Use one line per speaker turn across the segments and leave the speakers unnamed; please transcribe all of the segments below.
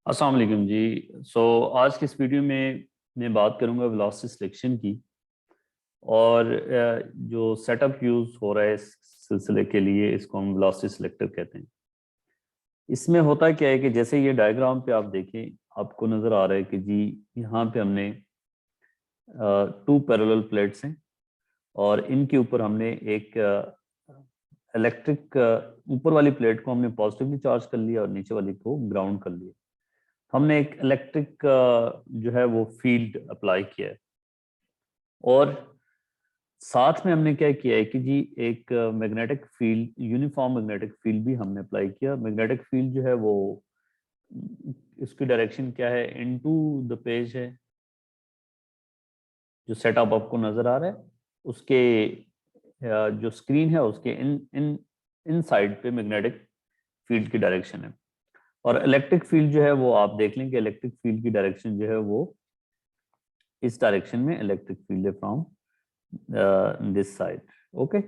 अस्सलाम वालेकुम जी। आज की इस वीडियो में मैं बात करूंगा वेलोसिटी सिलेक्शन की। और जो सेटअप यूज़ हो रहा है इस सिलसिले के लिए, इसको हम वेलोसिटी सिलेक्टर कहते हैं। इसमें होता क्या है कि जैसे ये डायग्राम पे आप देखें, आपको नज़र आ रहा है कि जी यहाँ पे हमने टू पैरेलल प्लेट्स हैं और इनके ऊपर हमने एक इलेक्ट्रिक ऊपर वाली प्लेट को हमने पॉजिटिवली चार्ज कर लिया और नीचे वाली को ग्राउंड कर लिया। हमने एक इलेक्ट्रिक जो है वो फील्ड अप्लाई किया है और साथ में हमने क्या किया है कि जी एक magnetic field, uniform magnetic field भी हमने अप्लाई किया। मैग्नेटिक फील्ड जो है वो इसकी डायरेक्शन क्या है, इनटू द पेज है। जो सेटअप आपको नजर आ रहा है उसके जो स्क्रीन है उसके इन इन इन साइड पे मैग्नेटिक फील्ड की डायरेक्शन है। और इलेक्ट्रिक फील्ड जो है वो आप देख लें कि इलेक्ट्रिक फील्ड की डायरेक्शन जो है वो इस डायरेक्शन में इलेक्ट्रिक फील्ड है from this side. Okay,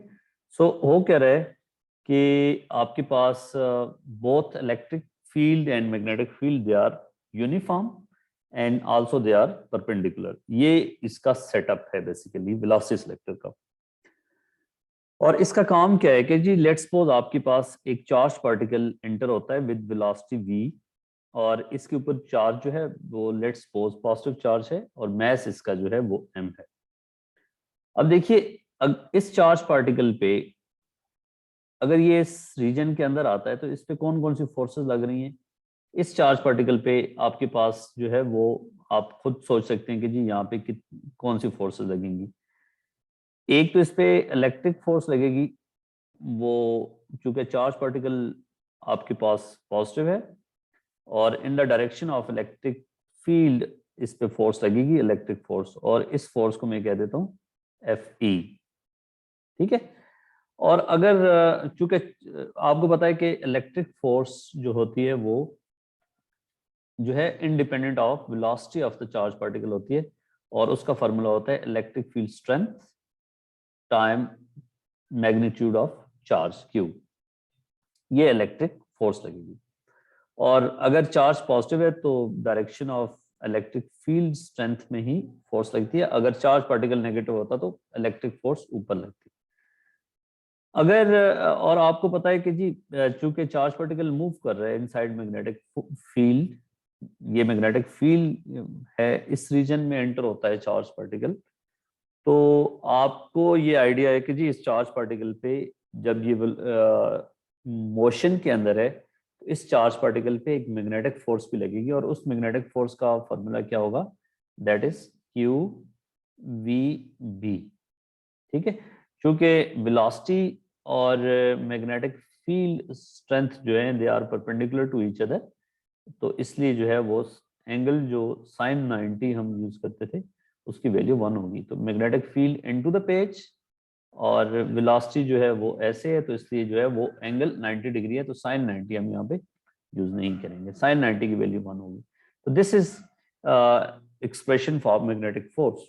so हो क्या रहा है कि आपके पास both electric field and magnetic field they are uniform and also they are perpendicular. ये इसका सेटअप है बेसिकली वेलोसिटी सिलेक्टर का। और इसका काम क्या है कि जी लेट्स सपोज आपके पास एक चार्ज पार्टिकल एंटर होता है विद वेलोसिटी v और इसके ऊपर चार्ज जो है वो लेट्स सपोज पॉजिटिव चार्ज है और मैस इसका जो है वो m है। अब देखिए इस चार्ज पार्टिकल पे अगर ये इस रीजन के अंदर आता है तो इस पे कौन कौन सी फोर्सेस लग रही हैं। इस चार्ज पार्टिकल पे आपके पास जो है वो आप खुद सोच सकते हैं कि जी यहाँ पे कौन सी फोर्सेस लगेंगी। एक तो इस पे इलेक्ट्रिक फोर्स लगेगी, वो चूंकि चार्ज पार्टिकल आपके पास पॉजिटिव है और in the direction of electric field इस पे फोर्स लगेगी, इलेक्ट्रिक फोर्स, और इस फोर्स को मैं कह देता हूँ Fe। ठीक है। और अगर चूंकि आपको पता है कि इलेक्ट्रिक फोर्स जो होती है वो जो है independent of velocity of the charge particle होती है और उसका फार्मूला होता है electric field strength time magnitude of charge Q। ये इलेक्ट्रिक फोर्स लगेगी। और अगर चार्ज पॉजिटिव है तो direction of electric field strength में ही फोर्स लगती है। अगर चार्ज पार्टिकल नेगेटिव होता तो इलेक्ट्रिक फोर्स ऊपर लगती है। अगर और आपको पता है कि जी चूंकि चार्ज पार्टिकल मूव कर रहा है इनसाइड मैग्नेटिक फील्ड, ये मैग्नेटिक फील्ड है, इस रीजन में एंटर होता है चार्ज पार्टिकल, तो आपको ये आइडिया है कि जी इस चार्ज पार्टिकल पे जब ये मोशन के अंदर है तो इस चार्ज पार्टिकल पे एक मैग्नेटिक फोर्स भी लगेगी और उस मैग्नेटिक फोर्स का फॉर्मूला क्या होगा, that is q we b. ठीक है। क्योंकि वेलोसिटी और मैग्नेटिक फील्ड स्ट्रेंथ जो है they are perpendicular to each other, तो इसलिए जो है वो एंगल जो साइन 90 हम यूज करते थे उसकी वैल्यू 1 होगी। तो magnetic field into the page और वेलोसिटी जो है वो ऐसे है तो इसलिए जो है वो एंगल 90 डिग्री है, तो साइन 90 हम यहाँ पे यूज नहीं करेंगे, साइन 90 की वैल्यू 1 होगी। तो this is expression for magnetic force.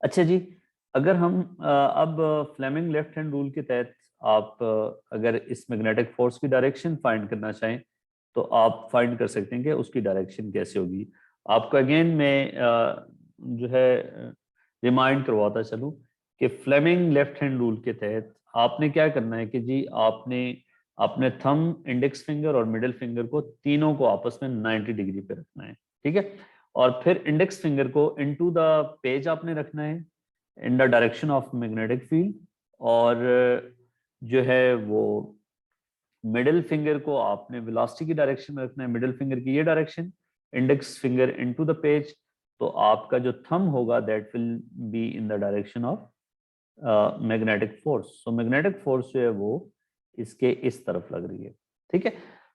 अच्छा जी, अगर हम अब फ्लेमिंग लेफ्ट हैंड रूल के तहत आप अगर इस मैग्नेटिक फोर्स की डायरेक्शन फाइंड करना चाहें तो आप फाइंड कर सकते हैं कि उसकी डायरेक्शन कैसे होगी। आपको अगेन मैं जो है रिमाइंड करवाता चलूं कि फ्लेमिंग लेफ्ट हैंड रूल के तहत आपने क्या करना है कि जी आपने अपने थंब, इंडेक्स फिंगर और मिडिल फिंगर को तीनों को आपस में 90 डिग्री पे रखना है। ठीक है। और फिर इंडेक्स फिंगर को इनटू द पेज आपने रखना है in the direction of magnetic field, और जो है वो मिडिल फिंगर को आपने वेलोसिटी की डायरेक्शन में रखना है, मिडिल फिंगर की ये direction, index finger into the page. तो आपका जो थंब होगा that will be in the direction of magnetic force. So magnetic force जो है वो इसके इस तरफ लग रही है। ठीक है।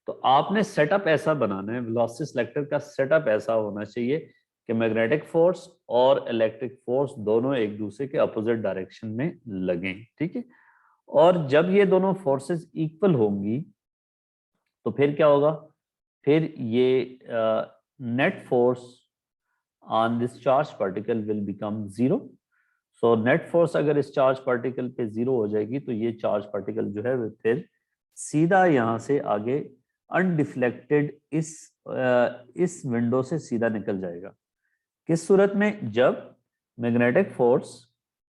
तो आपने सेटअप ऐसा बनाना है, वेलोसिटी सिलेक्टर का सेटअप ऐसा होना चाहिए कि मैग्नेटिक फोर्स और इलेक्ट्रिक फोर्स दोनों एक दूसरे के अपोजिट डायरेक्शन में लगें। ठीक है। और जब ये दोनों फोर्सेस इक्वल होंगी तो फिर क्या होगा, फिर ये net force on this charge particle will become zero. So net force अगर इस चार्ज पार्टिकल पे जीरो हो जाएगी तो ये चार्ज पार्टिकल जो है फिर सीधा यहाँ से आगे अनडिफ्लेक्टेड इस विंडो से सीधा निकल जाएगा। किस सूरत में? जब मैग्नेटिक फोर्स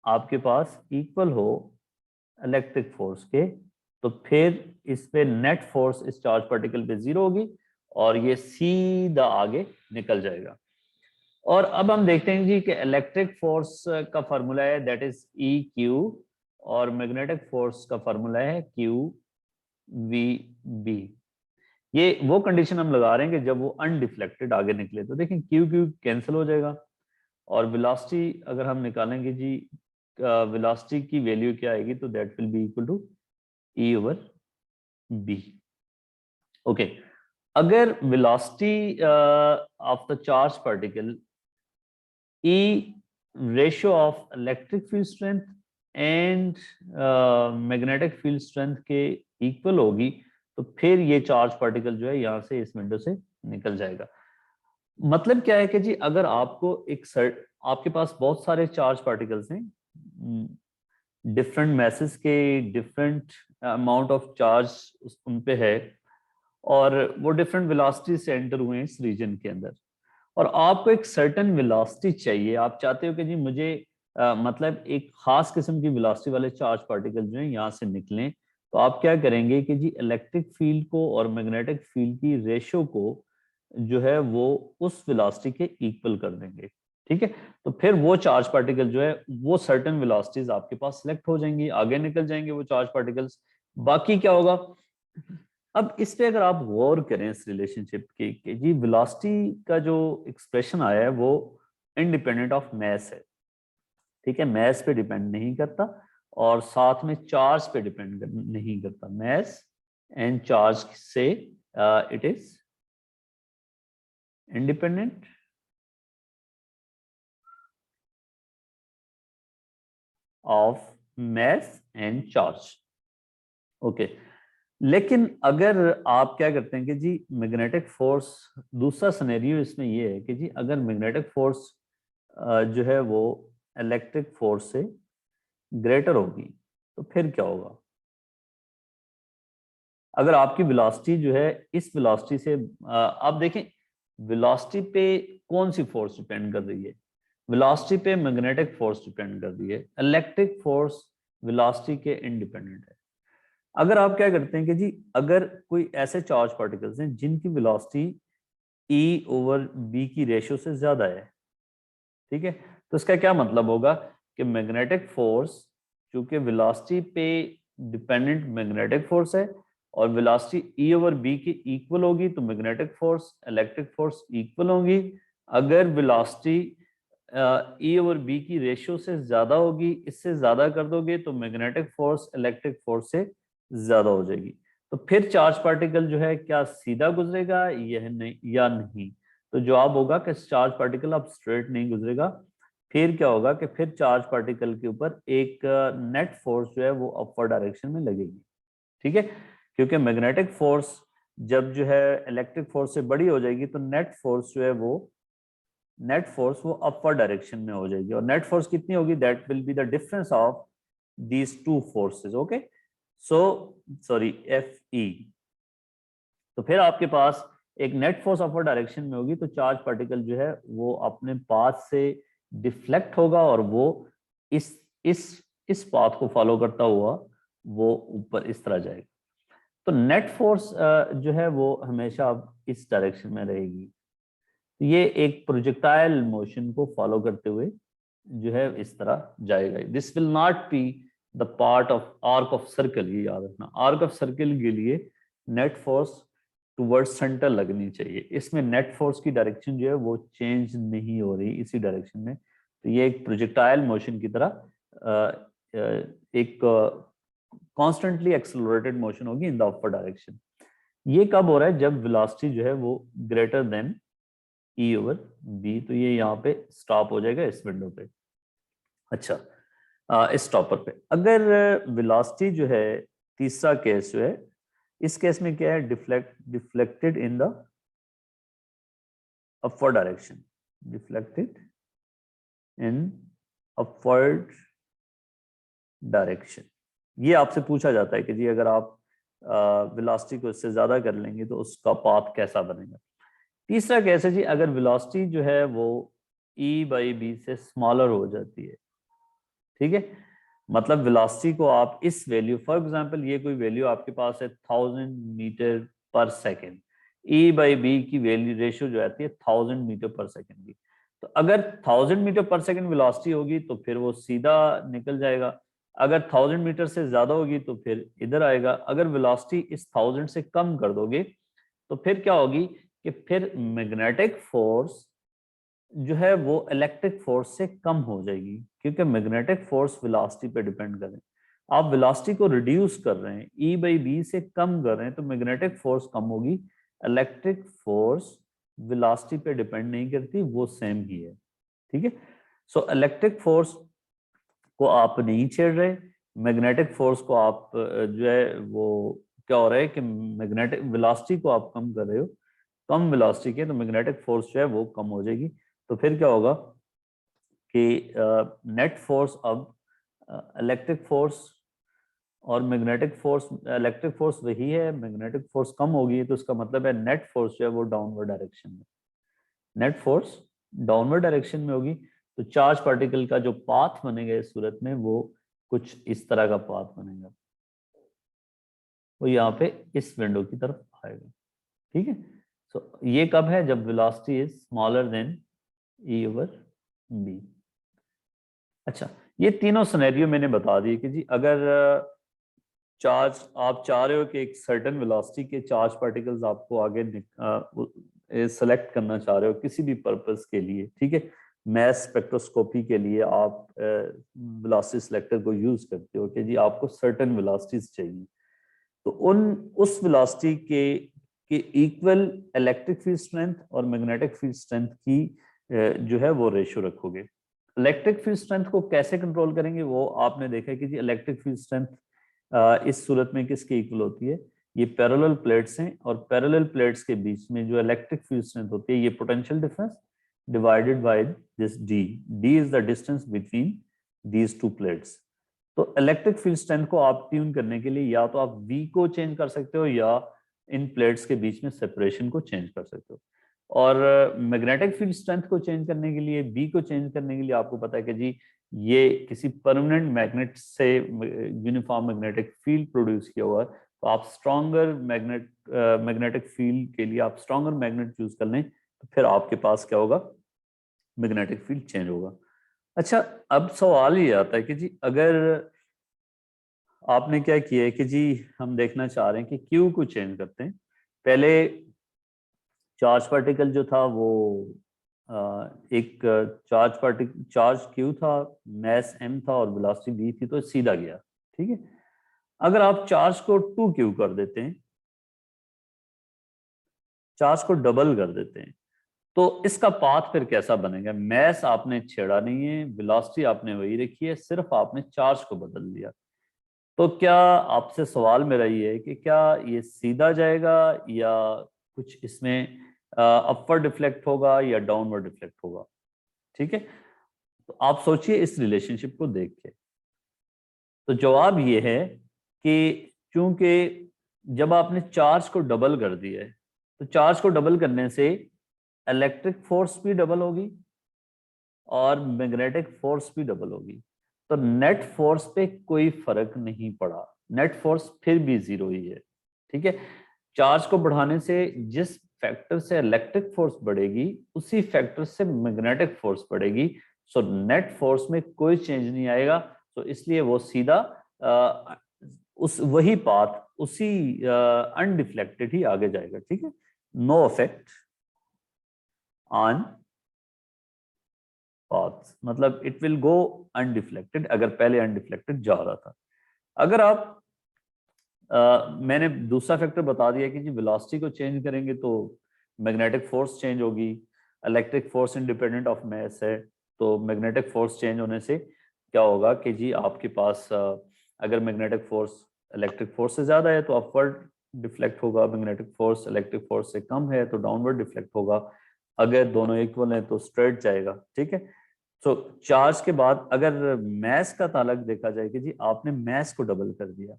आपके पास इक्वल हो इलेक्ट्रिक फोर्स के, तो फिर इस पे नेट फोर्स इस चार्ज पार्टिकल पे जीरो होगी और ये सीधा आगे निकल जाएगा। और अब हम देखते हैं जी कि इलेक्ट्रिक फोर्स का फार्मूला है दैट इज ई क्यू, और मैग्नेटिक फोर्स का फार्मूला है क्यू वी बी। ये वो कंडीशन हम लगा रहे हैं कि जब वो अनडिफ्लेक्टेड आगे निकले, तो देखें क्यू क्यू कैंसिल हो जाएगा और वेलोसिटी अगर हम निकालेंगे जी, वेलोसिटी की वैल्यू क्या आएगी, तो that will be equal to E over B. Okay, अगर velocity of the charge particle E ratio of electric field strength and magnetic field strength के इक्वल होगी, तो फिर ये चार्ज पार्टिकल जो है यहां से इस विंडो से निकल जाएगा। मतलब क्या है कि जी अगर आपको आपके पास बहुत सारे चार्ज पार्टिकल्स हैं, डिफरेंट मैसेज के डिफरेंट अमाउंट ऑफ चार्ज उन पे है, और वो डिफरेंट वेलोसिटी से एंटर हुए हैं इस रीजन के अंदर, और आपको एक सर्टेन वेलोसिटी चाहिए। आप चाहते हो कि जी मुझे मतलब एक खास किस्म की वेलोसिटी वाले चार्ज पार्टिकल जो है यहाँ से निकलें, तो आप क्या करेंगे कि जी इलेक्ट्रिक फील्ड को और मैग्नेटिक फील्ड की रेशियो को जो है वो उस वेलोसिटी के इक्वल कर देंगे। ठीक है, तो फिर वो चार्ज पार्टिकल जो है वो सर्टेन वेलोसिटीज आपके पास सिलेक्ट हो जाएंगी, आगे निकल जाएंगे वो चार्ज पार्टिकल्स। बाकी क्या होगा, अब इस पे अगर आप गौर करें इस रिलेशनशिप के कि जी वेलोसिटी का जो एक्सप्रेशन आया है वो इंडिपेंडेंट ऑफ मैस है। ठीक है, मैस पे डिपेंड नहीं करता और साथ में चार्ज पे डिपेंड नहीं करता। मैस एंड चार्ज से it is independent of mass and charge. Okay, लेकिन अगर आप क्या करते हैं कि जी मैग्नेटिक फोर्स, दूसरा सिनेरियो इसमें ये है कि जी अगर मैग्नेटिक फोर्स जो है वो इलेक्ट्रिक फोर्स से ग्रेटर होगी, तो फिर क्या होगा? अगर आपकी वेलोसिटी जो है इस वेलोसिटी से आप देखें वेलोसिटी पे कौन सी फोर्स डिपेंड कर रही है? वेलोसिटी पे मैग्नेटिक फोर्स डिपेंड कर रही है, इलेक्ट्रिक फोर्स वेलोसिटी के इंडिपेंडेंट है। अगर आप क्या करते हैं कि जी अगर कोई ऐसे चार्ज पार्टिकल्स हैं जिनकी वेलोसिटी ई ओवर बी की रेशियो से ज्यादा है, ठीक है, तो इसका क्या मतलब होगा कि मैग्नेटिक फोर्स, चूंकि वेलोसिटी पे डिपेंडेंट मैग्नेटिक फोर्स है और वेलोसिटी ई ओवर बी की इक्वल होगी, तो magnetic force electric force equal होंगी। अगर वेलोसिटी ई ओवर बी की रेशियो से ज्यादा होगी, इससे ज्यादा कर दोगे तो मैग्नेटिक फोर्स इलेक्ट्रिक फोर्स से ज्यादा हो जाएगी, तो फिर चार्ज पार्टिकल जो है क्या सीधा गुजरेगा यह नहीं या नहीं? तो जवाब होगा कि चार्ज पार्टिकल अब स्ट्रेट नहीं गुजरेगा। फिर क्या होगा कि फिर चार्ज पार्टिकल के ऊपर एक नेट फोर्स जो है वो अपवर्ड डायरेक्शन में लगेगी। ठीक है, क्योंकि मैग्नेटिक फोर्स जब जो है इलेक्ट्रिक फोर्स से बड़ी हो जाएगी, तो नेट फोर्स जो है वो अपवर्ड डायरेक्शन में हो जाएगी, और नेट फोर्स कितनी होगी? That will be the difference of these two forces. Okay, so sorry F E. तो फिर आपके पास एक नेट फोर्स अपवर्ड डायरेक्शन में होगी, तो चार्ज पार्टिकल जो है वो अपने पाथ से डिफ्लेक्ट होगा और वो इस इस इस पाथ को फॉलो करता हुआ वो ऊपर इस तरह जाएगा। तो नेट फोर्स जो है वो हमेशा इस डायरेक्शन में रहेगी। तो ये एक प्रोजेक्टाइल मोशन को फॉलो करते हुए जो है इस तरह जाएगा। This will not be the part of arc of circle, ये याद रखना। आर्क ऑफ सर्कल के लिए नेट फोर्स टुवर्ड्स सेंटर लगनी चाहिए, इसमें नेट फोर्स की डायरेक्शन जो है वो चेंज नहीं हो रही इसी डायरेक्शन में। तो ये एक प्रोजेक्टाइल मोशन की तरह एक कॉन्स्टेंटली एक्सेलरेटेड मोशन होगी इन द अपर डायरेक्शन। ये कब हो रहा है? जब वेलोसिटी जो है वो greater than E over B. तो ये यहाँ पे स्टॉप हो जाएगा इस विंडो पे। अच्छा, इस स्टॉपर पे अगर वेलोसिटी जो है, तीसरा केस जो है, इस केस में क्या है? Deflected in the upward direction, deflected in upward direction. ये आपसे पूछा जाता है कि जी अगर आप वेलोसिटी को इससे ज्यादा कर लेंगे तो उसका पाथ कैसा बनेगा। तीसरा केस है जी, अगर वेलोसिटी जो है वो E/b से स्मॉलर हो जाती है, ठीक है, मतलब वेलोसिटी को आप इस वैल्यू, फॉर एग्जांपल ये कोई वैल्यू आपके पास है 1000 मीटर पर सेकेंड, E/b की वैल्यू रेशियो जो आती है 1000 मीटर पर सेकेंड की, तो अगर 1000 मीटर पर सेकेंड वेलोसिटी होगी तो फिर वो सीधा निकल जाएगा, अगर 1000 मीटर से ज्यादा होगी तो फिर इधर आएगा, अगर वेलोसिटी इस 1000 से कम कर दोगे तो फिर क्या होगी कि फिर मैग्नेटिक फोर्स जो है वो इलेक्ट्रिक फोर्स से कम हो जाएगी, क्योंकि मैग्नेटिक फोर्स वेलोसिटी पे डिपेंड करें, आप वेलोसिटी को रिड्यूस कर रहे हैं, E/b से कम कर रहे हैं, तो मैग्नेटिक फोर्स कम होगी, इलेक्ट्रिक फोर्स वेलोसिटी पे डिपेंड नहीं करती, वो सेम ही है, ठीक है। सो इलेक्ट्रिक फोर्स को आप नहीं छेड़ रहे, मैग्नेटिक फोर्स को आप जो है वो क्या हो रहा है कि मैग्नेटिक वेलोसिटी को आप कम कर रहे हो, कम वेलोसिटी के, तो मैग्नेटिक फोर्स जो है वो कम हो जाएगी, तो फिर क्या होगा कि नेट फोर्स अब इलेक्ट्रिक फोर्स और मैग्नेटिक फोर्स, इलेक्ट्रिक फोर्स वही है, मैग्नेटिक फोर्स कम होगी, तो इसका मतलब है नेट फोर्स जो है वो डाउनवर्ड डायरेक्शन में, नेट फोर्स डाउनवर्ड डायरेक्शन में होगी, तो चार्ज पार्टिकल का जो पाथ बनेगा इस सूरत में वो कुछ इस तरह का पाथ बनेगा, वो यहाँ पे इस विंडो की तरफ आएगा, ठीक है। सो ये कब है, जब velocity is smaller than E/b। अच्छा, ये तीनों सिनेरियो मैंने बता दिए कि जी अगर चार्ज आप चाह रहे हो कि एक सर्टेन वेलोसिटी के चार्ज पार्टिकल्स आपको आगे सेलेक्ट करना चाह रहे हो किसी भी पर्पस के लिए, ठीक है, मैस स्पेक्ट्रोस्कोपी के लिए आप वेलोसिटी सिलेक्टर को यूज करते हो कि जी आपको सर्टेन वेलोसिटीज चाहिए, तो उस वेलोसिटी के इक्वल इलेक्ट्रिक फील्ड स्ट्रेंथ और मैग्नेटिक फील्ड स्ट्रेंथ की जो है वो रेशियो रखोगे। इलेक्ट्रिक फील्ड स्ट्रेंथ को कैसे कंट्रोल करेंगे, वो आपने देखा कि जी इलेक्ट्रिक फील्ड स्ट्रेंथ इस सूरत में किसके इक्वल होती है, ये पैरेलल प्लेट्स हैं, और पैरेलल प्लेट्स के बीच में जो इलेक्ट्रिक फील्ड स्ट्रेंथ होती है ये potential difference divided by this D is the distance between these two plates. तो इलेक्ट्रिक फील्ड स्ट्रेंथ को आप ट्यून करने के लिए या तो आप V को चेंज कर सकते हो या इन प्लेट्स के बीच में सेपरेशन को चेंज कर सकते हो, और मैग्नेटिक फील्ड स्ट्रेंथ को चेंज करने के लिए, B को चेंज करने के लिए आपको पता है कि जी ये किसी परमानेंट मैग्नेट से यूनिफॉर्म मैग्नेटिक फील्ड प्रोड्यूस किया हुआ है, तो आप स्ट्रॉन्गर मैग्नेटिक फील्ड के लिए आप स्ट्रॉन्गर मैग्नेट चूज कर लें, तो फिर आपके पास क्या होगा, मैग्नेटिक फील्ड चेंज होगा। अच्छा, अब सवाल ये आता है कि जी अगर आपने क्या किया है कि जी हम देखना चाह रहे हैं कि क्यू को चेंज करते हैं, पहले चार्ज पार्टिकल जो था वो एक चार्ज क्यू था, मैस m था और वेलोसिटी v थी, तो सीधा गया, ठीक है। अगर आप चार्ज को 2q कर देते हैं, चार्ज को डबल कर देते हैं, तो इसका पाथ फिर कैसा बनेगा, मैस आपने छेड़ा नहीं है, वेलोसिटी आपने वही रखी है, सिर्फ आपने चार्ज को बदल दिया, तो क्या आपसे सवाल मेरा ये है कि क्या ये सीधा जाएगा या कुछ इसमें अपवर्ड डिफ्लेक्ट होगा या डाउनवर्ड डिफ्लेक्ट होगा, ठीक है। तो आप सोचिए इस रिलेशनशिप को देख के, तो जवाब ये है कि चूंकि जब आपने चार्ज को डबल कर दिया है, तो चार्ज को डबल करने से इलेक्ट्रिक फोर्स भी डबल होगी और मैग्नेटिक फोर्स भी डबल होगी, तो नेट फोर्स पे कोई फर्क नहीं पड़ा, नेट फोर्स फिर भी जीरो ही है, ठीक है। चार्ज को बढ़ाने से जिस फैक्टर से इलेक्ट्रिक फोर्स बढ़ेगी उसी फैक्टर से मैग्नेटिक फोर्स बढ़ेगी, सो नेट फोर्स में कोई चेंज नहीं आएगा, तो इसलिए वो सीधा उस वही पाथ उसी अनडिफ्लेक्टेड ही आगे जाएगा, ठीक है, नो इफेक्ट ऑन पाथ, मतलब इट विल गो अनडिफ्लेक्टेड, अगर पहले अनडिफ्लेक्टेड जा रहा था। अगर आप मैंने दूसरा फैक्टर बता दिया कि जी वेलोसिटी को चेंज करेंगे तो मैग्नेटिक फोर्स चेंज होगी, electric force independent of mass है, तो मैग्नेटिक फोर्स चेंज होने से क्या होगा कि जी आपके पास अगर मैग्नेटिक फोर्स इलेक्ट्रिक फोर्स से ज्यादा है तो अपवर्ड डिफ्लेक्ट होगा, मैग्नेटिक फोर्स इलेक्ट्रिक फोर्स से कम है तो डाउनवर्ड डिफ्लेक्ट होगा, अगर दोनों इक्वल हैं तो स्ट्रेट जाएगा, ठीक है। तो चार्ज के बाद अगर मैस का ताल्लुक देखा जाए कि जी आपने मैस को डबल कर दिया,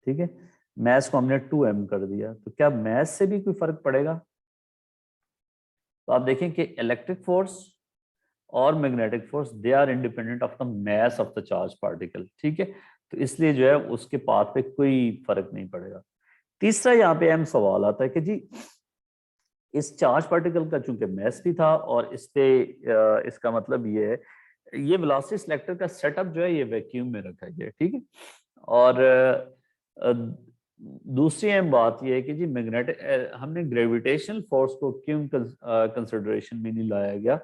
ठीक है, मैस को हमने 2m कर दिया, तो क्या मैस से भी कोई फर्क पड़ेगा? तो आप देखें कि इलेक्ट्रिक फोर्स और magnetic force they are independent of the mass of the charge particle, ठीक है। तो इसलिए जो है उसके पाथ पे कोई फर्क नहीं पड़ेगा। तीसरा यहाँ पे अहम सवाल आता है कि जी इस चार्ज पार्टिकल का चूंकि मैस भी था और इस पे इसका मतलब ये है, ये वेलोसिटी सिलेक्टर का सेटअप जो है ये वैक्यूम में रखा गया है, ठीक है। और दूसरी अहम बात यह है कि जी मैग्नेटिक हमने ग्रेविटेशनल फोर्स को क्यों कंसिडरेशन में नहीं लाया गया?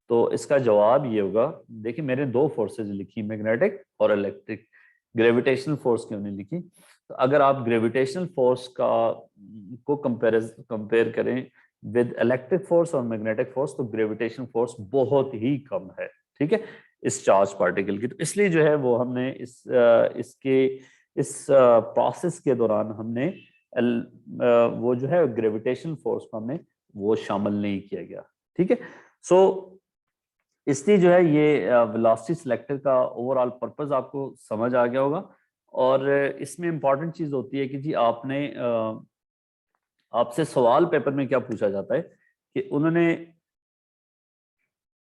तो इसका जवाब ये होगा, देखिए मैंने दो फोर्सेज लिखी, मैग्नेटिक और इलेक्ट्रिक। ग्रेविटेशनल फोर्स क्यों नहीं लिखी? तो अगर आप ग्रेविटेशनल फोर्स का को कंपेयर करें विद इलेक्ट्रिक फोर्स और मैग्नेटिक फोर्स, तो ग्रेविटेशनल फोर्स बहुत ही कम है, ठीक है, इस चार्ज पार्टिकल की। तो इसलिए जो है वो हमने इस प्रोसेस के दौरान हमने वो जो है ग्रेविटेशनल फोर्स को हमने वो शामिल नहीं किया गया, ठीक है। सो इसलिए जो है ये वेलोसिटी सिलेक्टर का ओवरऑल पर्पस आपको समझ आ गया होगा। और इसमें इंपॉर्टेंट चीज होती है कि जी आपने आपसे सवाल पेपर में क्या पूछा जाता है कि उन्होंने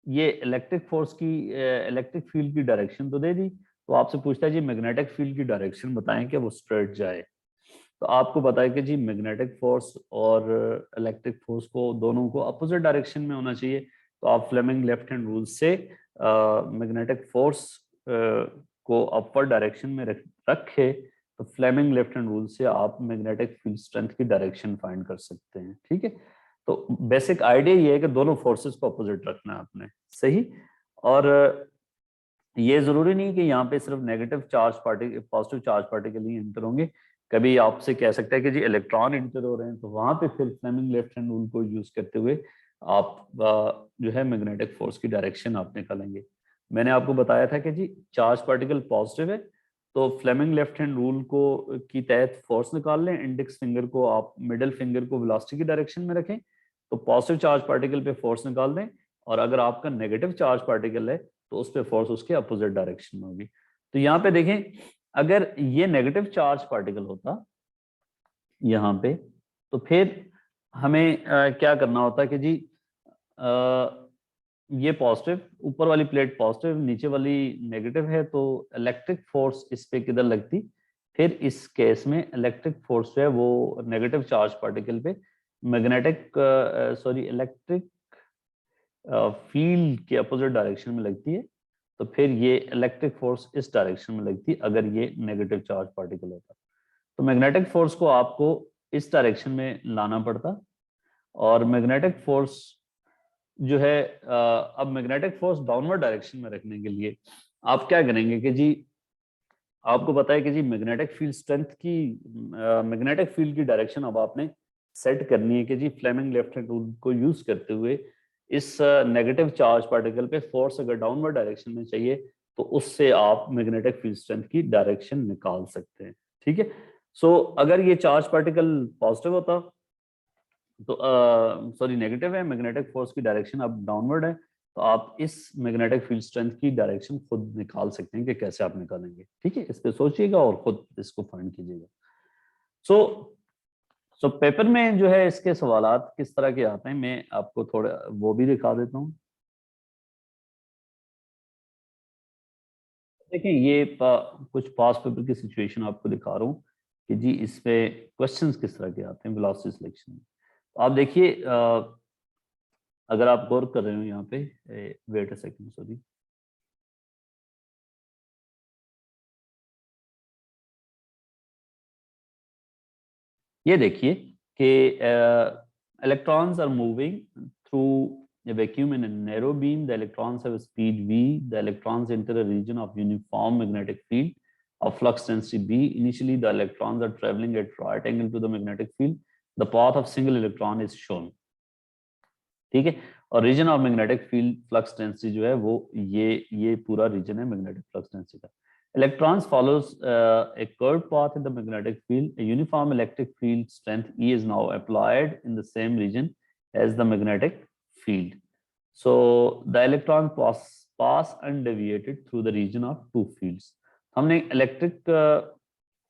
ये इलेक्ट्रिक फोर्स की इलेक्ट्रिक फील्ड की डायरेक्शन तो दे दी, तो आपसे पूछता है जी मैग्नेटिक फील्ड की डायरेक्शन बताएं कि वो स्ट्रेट जाए। तो आपको पता है कि जी मैग्नेटिक फोर्स और इलेक्ट्रिक फोर्स को दोनों को अपोजिट डायरेक्शन में होना चाहिए। तो आप फ्लेमिंग लेफ्ट हैंड रूल से मैग्नेटिक फोर्स को अपवर्ड डायरेक्शन में रखे, तो फ्लेमिंग लेफ्ट हैंड रूल से आप मैग्नेटिक फील्ड स्ट्रेंथ की डायरेक्शन फाइंड कर सकते हैं, ठीक है। तो बेसिक आइडिया ये है कि दोनों फोर्सेस को अपोजिट रखना है आपने, सही। और ये जरूरी नहीं कि यहाँ पे सिर्फ negative charge particle positive charge particle ही एंटर होंगे। कभी आपसे कह सकता है कि जी इलेक्ट्रॉन एंटर हो रहे हैं, तो वहां पे फिर फ्लेमिंग लेफ्ट हैंड रूल को यूज करते हुए आप जो है मैग्नेटिक फोर्स की डायरेक्शन आप निकालेंगे। मैंने आपको बताया था कि जी चार्ज पार्टिकल पॉजिटिव है, तो फ्लेमिंग लेफ्ट हैंड रूल को की तहत फोर्स निकाल लें। इंडेक्स फिंगर को आप मिडिल फिंगर को वेलोसिटी की डायरेक्शन में रखें, तो पॉजिटिव चार्ज पार्टिकल पे फोर्स निकाल दें। और अगर आपका नेगेटिव चार्ज पार्टिकल है तो उस पर फोर्स उसके अपोजिट डायरेक्शन में होगी। तो यहाँ पे देखें, अगर ये नेगेटिव चार्ज पार्टिकल होता यहाँ पे, तो फिर हमें क्या करना होता कि जी ये पॉजिटिव, ऊपर वाली प्लेट पॉजिटिव, नीचे वाली नेगेटिव है, तो इलेक्ट्रिक फोर्स इस पे किधर लगती? फिर इस केस में इलेक्ट्रिक फोर्स जो है वो नेगेटिव चार्ज पार्टिकल पे मैग्नेटिक इलेक्ट्रिक फील्ड के अपोजिट डायरेक्शन में लगती है। तो फिर ये इलेक्ट्रिक फोर्स इस डायरेक्शन में लगती अगर ये नेगेटिव चार्ज पार्टिकल होता। तो मैग्नेटिक फोर्स को आपको इस डायरेक्शन में लाना पड़ता। और मैग्नेटिक फोर्स जो है अब मैग्नेटिक फोर्स डाउनवर्ड डायरेक्शन में रखने के लिए आप क्या करेंगे कि जी आपको पता है कि जी मैग्नेटिक फील्ड स्ट्रेंथ की मैग्नेटिक फील्ड की डायरेक्शन अब आपने सेट करनी है कि जी फ्लेमिंग लेफ्ट हैंड रूल को यूज करते हुए इस नेगेटिव चार्ज पार्टिकल पे फोर्स अगर डाउनवर्ड डायरेक्शन में चाहिए, तो उससे आप मैग्नेटिक फील्ड स्ट्रेंथ की डायरेक्शन निकाल सकते हैं, ठीक है। सो अगर ये चार्ज पार्टिकल पॉजिटिव होता, तो सॉरी नेगेटिव है, मैग्नेटिक फोर्स की डायरेक्शन अब डाउनवर्ड है, तो आप इस मैग्नेटिक फील्ड स्ट्रेंथ की डायरेक्शन खुद निकाल सकते हैं कि कैसे आप निकालेंगे, ठीक है। इस पे सोचिएगा और खुद इसको फाइंड कीजिएगा। सो पेपर में जो है इसके सवालात किस तरह के आते हैं, मैं आपको थोड़ा वो भी दिखा देता हूँ। देखिए ये कुछ पास पेपर की सिचुएशन आपको दिखा रहा हूँ कि जी इस पे क्वेश्चंस किस तरह के आते हैं वेलोसिटी सिलेक्शन में। तो आप देखिए अगर आप गौर कर रहे हो यहाँ पे, वेट अ सेकंड सॉरी, ये देखिए कि electrons are moving through a vacuum in a narrow beam. The electrons have a speed v. The electrons enter a region of uniform magnetic field of flux density b. Initially, the electrons are traveling at right angle to the magnetic field. The path of single electron is shown. ठीक है। और region of magnetic field flux density जो है वो ये पूरा region है magnetic flux density का। Electrons follows a curved path in the magnetic field. A uniform electric field strength E is now applied in the same region as the magnetic field. So the electron pass undeviated through the region of two fields. हमने electric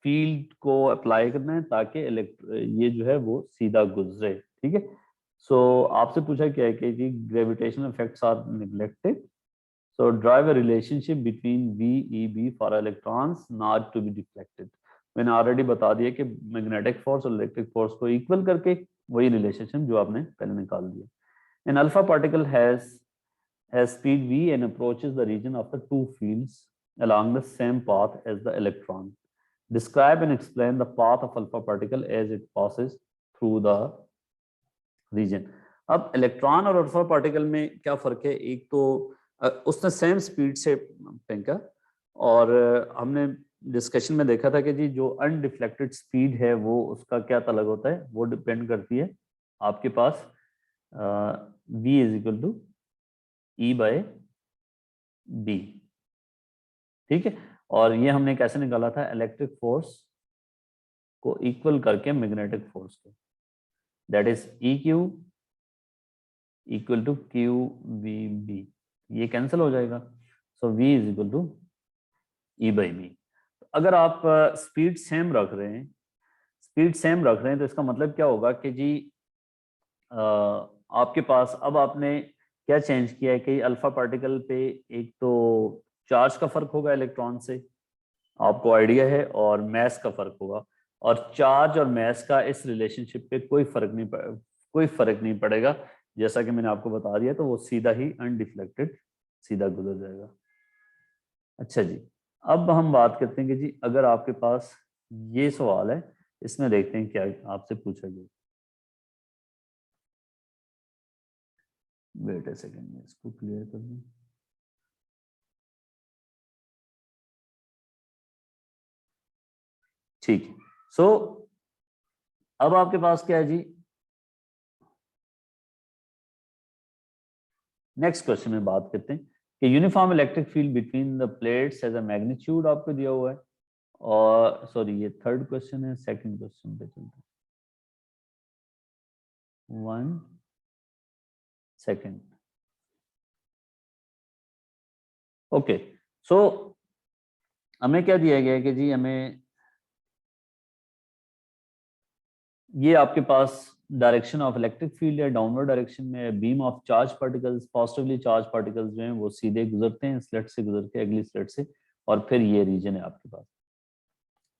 field को apply करना है ताकि ये जो है वो सीधा गुजरे, ठीक है। सो आपसे पूछा क्या है कि जी gravitational effects are neglected, so derive a relationship between VEB for electrons not to be deflected. मैंने ऑलरेडी बता दिया कि मैग्नेटिक फोर्स और इलेक्ट्रिक फोर्स को इक्वल करके वही रिलेशनशिप जो आपने पहले निकाल दिया। An alpha particle has speed v and approaches the region of the two fields along the same path as the electron. Describe and explain the path of alpha particle as it passes through the region. अब electron और alpha particle में क्या फर्क है? एक तो उसने same speed से फेंका और हमने डिस्कशन में देखा था कि जी जो अनडिफ्लेक्टेड स्पीड है वो उसका क्या तलक होता है, वो डिपेंड करती है आपके पास v is equal to E by B, ठीक है। और ये हमने कैसे निकाला था? इलेक्ट्रिक फोर्स को इक्वल करके मैग्नेटिक फोर्स को, that is EQ equal to QVB, ये कैंसिल हो जाएगा, so V is equal to E by B. अगर आप स्पीड सेम रख रहे हैं, तो इसका मतलब क्या होगा कि जी आपके पास अब आपने क्या चेंज किया है कि अल्फा पार्टिकल पे एक तो चार्ज का फर्क होगा इलेक्ट्रॉन से, आपको आइडिया है, और मैस का फर्क होगा, और चार्ज और मैस का इस रिलेशनशिप पे कोई फर्क नहीं पड़ेगा, जैसा कि मैंने आपको बता दिया, तो वो सीधा ही अनडिफ्लेक्टेड सीधा गुजर जाएगा। अच्छा जी, अब हम बात करते हैं कि जी अगर आपके पास ये सवाल है, इसमें देखते हैं क्या आपसे पूछा गया। वेट ए सेकेंड, मैं इसको क्लियर कर दूं। ठीक है, सो अब आपके पास क्या है जी, नेक्स्ट क्वेश्चन में बात करते हैं कि uniform electric field between the plates as a magnitude आपको दिया हुआ है, और सॉरी ये थर्ड क्वेश्चन है, सेकंड क्वेश्चन पे चलते हैं। 1 सेकेंड, ओके। सो हमें क्या दिया गया है कि जी हमें ये आपके पास डायरेक्शन ऑफ इलेक्ट्रिक फील्ड है, डाउनवर्ड डायरेक्शन में beam of charge particles, positively charge particles जो हैं वो सीधे गुजरते हैं स्लेट से गुजर के अगली स्लेट से, और फिर ये रीजन है आपके पास।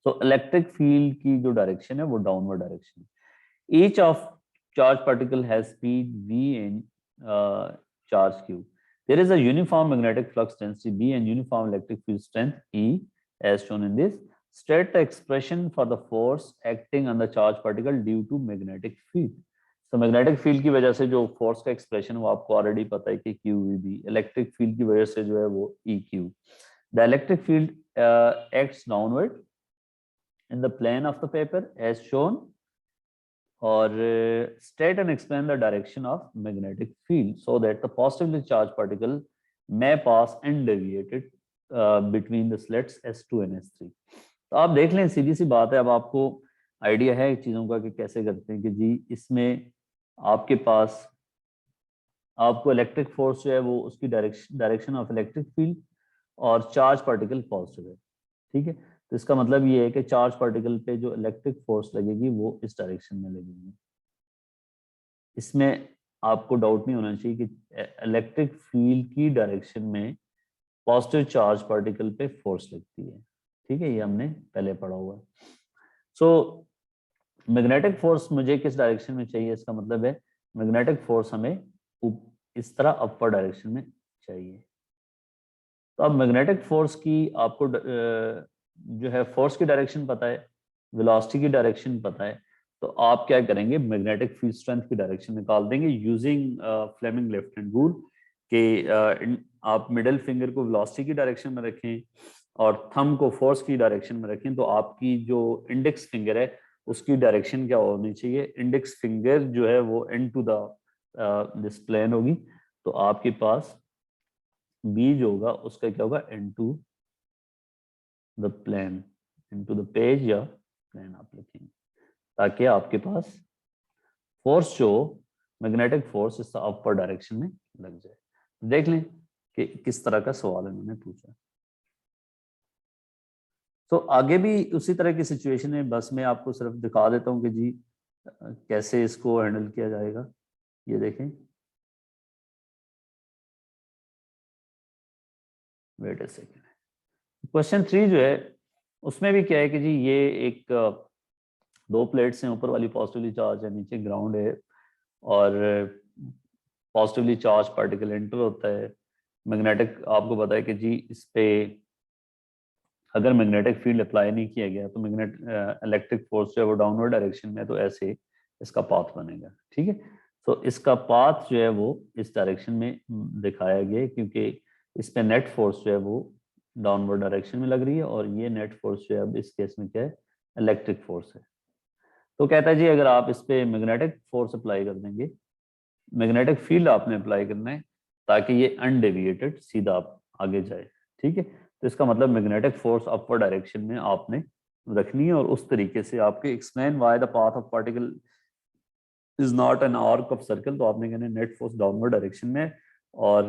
तो इलेक्ट्रिक फील्ड की जो डायरेक्शन है वो डाउनवर्ड डायरेक्शन है। Each of charge particle has speed v and charge q. There is a uniform magnetic flux density B and uniform electric field strength E as shown in this. State the expression for the force acting on the charge particle due to magnetic field. So magnetic field की वजह से जो force का expression वो आपको already पता है कि QVB, electric field की वजह से जो है वो EQ. The electric field acts downward in the plane of the paper as shown, or state and explain the direction of magnetic field so that the positively charged particle may pass undeviated between the slits S2 and S3. तो आप देख लें, सीधी सी बात है, अब आपको idea है चीज़ों का कि कैसे करते हैं कि जी इसमें आपके पास आपको इलेक्ट्रिक फोर्स जो है वो उसकी डायरेक्शन ऑफ इलेक्ट्रिक फील्ड और चार्ज पार्टिकल पॉजिटिव है, ठीक है। तो इसका मतलब ये है कि चार्ज पार्टिकल पे जो इलेक्ट्रिक फोर्स लगेगी वो इस डायरेक्शन में लगेगी। इसमें आपको डाउट नहीं होना चाहिए कि इलेक्ट्रिक फील्ड की डायरेक्शन में पॉजिटिव चार्ज पार्टिकल पे फोर्स लगती है, ठीक है, ये हमने पहले पढ़ा हुआ है। सो मैग्नेटिक फोर्स मुझे किस डायरेक्शन में चाहिए, इसका मतलब है मैग्नेटिक फोर्स हमें इस तरह अपर डायरेक्शन में चाहिए। तो अब मैग्नेटिक फोर्स की आपको जो है फोर्स की डायरेक्शन पता है, वेलोसिटी की डायरेक्शन पता है, तो आप क्या करेंगे, मैग्नेटिक फील्ड स्ट्रेंथ की डायरेक्शन निकाल देंगे using Fleming left hand rule के आप मिडिल फिंगर को वेलोसिटी की डायरेक्शन में रखें और थंब को फोर्स की डायरेक्शन में रखें, तो आपकी जो इंडेक्स फिंगर है उसकी डायरेक्शन क्या होनी चाहिए, इंडेक्स फिंगर जो है वो इनटू द दिस प्लेन होगी, तो आपके पास बी जो होगा उसका क्या होगा, into the plane, into the page या प्लेन आप लिखेंगे, ताकि आपके पास फोर्स जो मैग्नेटिक फोर्स इस अपर डायरेक्शन में लग जाए। देख लें कि किस तरह का सवाल इन्होंने पूछा। तो आगे भी उसी तरह की सिचुएशन है, बस मैं आपको सिर्फ दिखा देता हूँ कि जी कैसे इसको हैंडल किया जाएगा। ये देखें, वेट ए सेकेंड। क्वेश्चन 3 जो है उसमें भी क्या है कि जी ये एक दो प्लेट्स हैं, ऊपर वाली पॉजिटिवली चार्ज है, नीचे ग्राउंड है, और पॉजिटिवली चार्ज पार्टिकल एंटर होता है। मैग्नेटिक आपको पता है कि जी इस पे अगर मैग्नेटिक फील्ड अप्लाई नहीं किया गया तो मैग्नेट इलेक्ट्रिक फोर्स जो है वो डाउनवर्ड डायरेक्शन में, तो ऐसे इसका पाथ बनेगा। ठीक है, तो इसका पाथ जो है वो इस डायरेक्शन में दिखाया गया है, क्योंकि इस पे नेट फोर्स जो है वो डाउनवर्ड डायरेक्शन में लग रही है, और ये नेट फोर्स जो है अब इस केस में क्या है, इलेक्ट्रिक फोर्स है। तो कहता है जी अगर आप इस पे मैग्नेटिक फोर्स अप्लाई कर देंगे, मैग्नेटिक फील्ड आपने अप्लाई करना है ताकि ये अनडेविएटेड सीधा आप आगे जाए। ठीक है, तो इसका मतलब मैग्नेटिक फोर्स अपवर्ड डायरेक्शन में आपने रखनी है, और उस तरीके से आपके explain why the path of particle is not an arc of circle, तो आपने कहना नेट फोर्स डाउनवर्ड डायरेक्शन में, और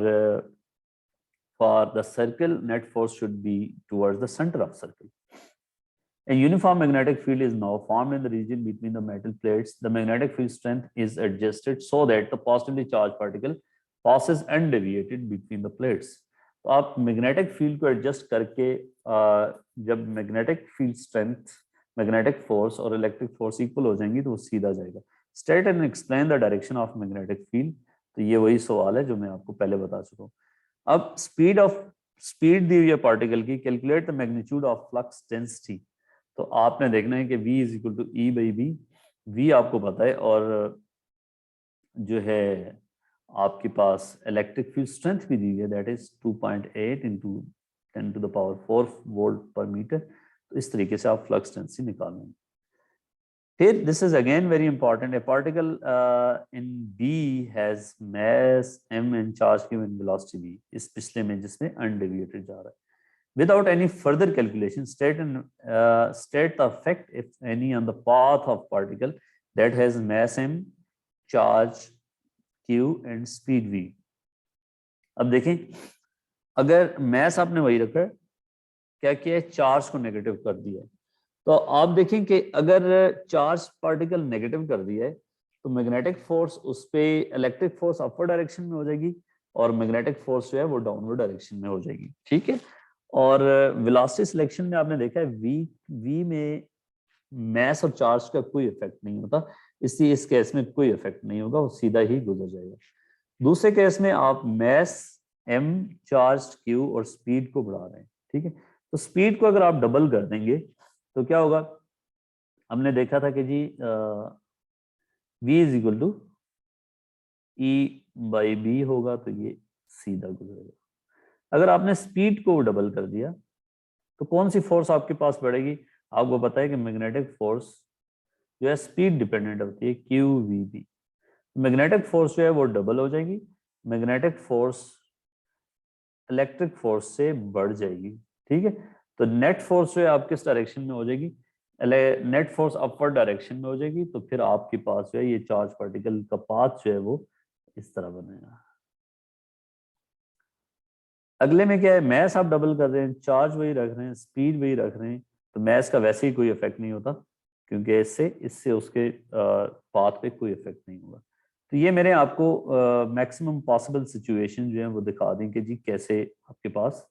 for the circle net force should be towards the centre of circle. A uniform magnetic field is now formed in the region between the metal plates. The magnetic field strength is adjusted so that the positively charged particle passes undeviated between the plates. तो आप magnetic field को adjust करके जब magnetic field strength, magnetic force और electric force equal हो जाएंगी तो वो सीधा जाएगा। State and explain the direction of magnetic field. तो ये वही सवाल है जो मैं आपको पहले बता चुका हूँ। अब स्पीड दी हुई है पार्टिकल की, calculate the magnitude of flux density. तो आपने देखना है कि V is equal to E by B. V आपको पता है, और जो है आपके पास इलेक्ट्रिक फील्ड स्ट्रेंथ भी दी है, that is 2.8 into 10 to the power 4 volt per metre. तो इस तरीके से आप फ्लक्स डेंसिटी निकालेंगे। फिर this is again very important, a particle in B has mass m and charge given velocity v, इस पिछले में जिसमें अनडेविएटेड जा रहा है। Without any further calculation, state the effect, if any, on the path of particle that has mass m, charge q and speed v. अब देखें, अगर mass आपने वही रखा है, क्या किया है, चार्ज को नेगेटिव कर दिया है, तो आप देखें कि अगर चार्ज पार्टिकल नेगेटिव कर दिया है तो मैग्नेटिक फोर्स उस पे, इलेक्ट्रिक फोर्स अपवर्ड डायरेक्शन में हो जाएगी, और मैग्नेटिक फोर्स जो है वो डाउनवर्ड डायरेक्शन में हो जाएगी। ठीक है, और वेलोसिटी सिलेक्शन में आपने देखा है वी में मैस और चार्ज का कोई इफेक्ट नहीं होता, इसलिए इस केस में कोई इफेक्ट नहीं होगा, वो सीधा ही गुजर जाएगा। दूसरे केस में आप मैस m, चार्ज q और स्पीड को बढ़ा रहे हैं। ठीक है, तो स्पीड को अगर आप डबल कर देंगे तो क्या होगा, हमने देखा था कि जी v is equal to E by B होगा, तो ये सीधा गुजरेगा। अगर आपने स्पीड को डबल कर दिया तो कौन सी फोर्स आपके पास बढ़ेगी, आपको पता है कि मैग्नेटिक फोर्स जो है स्पीड डिपेंडेंट होती है, Q we B. Magnetic force जो है वो डबल हो जाएगी, मैग्नेटिक फोर्स इलेक्ट्रिक फोर्स से बढ़ जाएगी। ठीक है, तो नेट फोर्स जो है आप किस डायरेक्शन में हो जाएगी, नेट फोर्स अपवर्ड डायरेक्शन में हो जाएगी। तो फिर आपके पास जो है ये चार्ज पार्टिकल का पाथ जो है वो इस तरह बनेगा। अगले में क्या है, मैस आप डबल कर रहे हैं, चार्ज वही रख रहे हैं, स्पीड वही रख रहे हैं, तो मैस का वैसे ही कोई इफेक्ट नहीं होता, क्योंकि इससे उसके पाथ पे कोई इफेक्ट नहीं होगा। तो ये मैंने आपको मैक्सिमम पॉसिबल सिचुएशन जो है वो दिखा दी कि जी कैसे आपके पास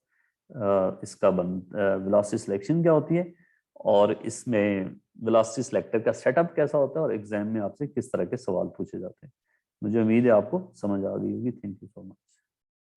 इसका वेलोसिटी सिलेक्शन क्या होती है, और इसमें वेलोसिटी सिलेक्टर का सेटअप कैसा होता है, और एग्जाम में आपसे किस तरह के सवाल पूछे जाते हैं। मुझे उम्मीद है आपको समझ आ गई होगी। Thank you so much.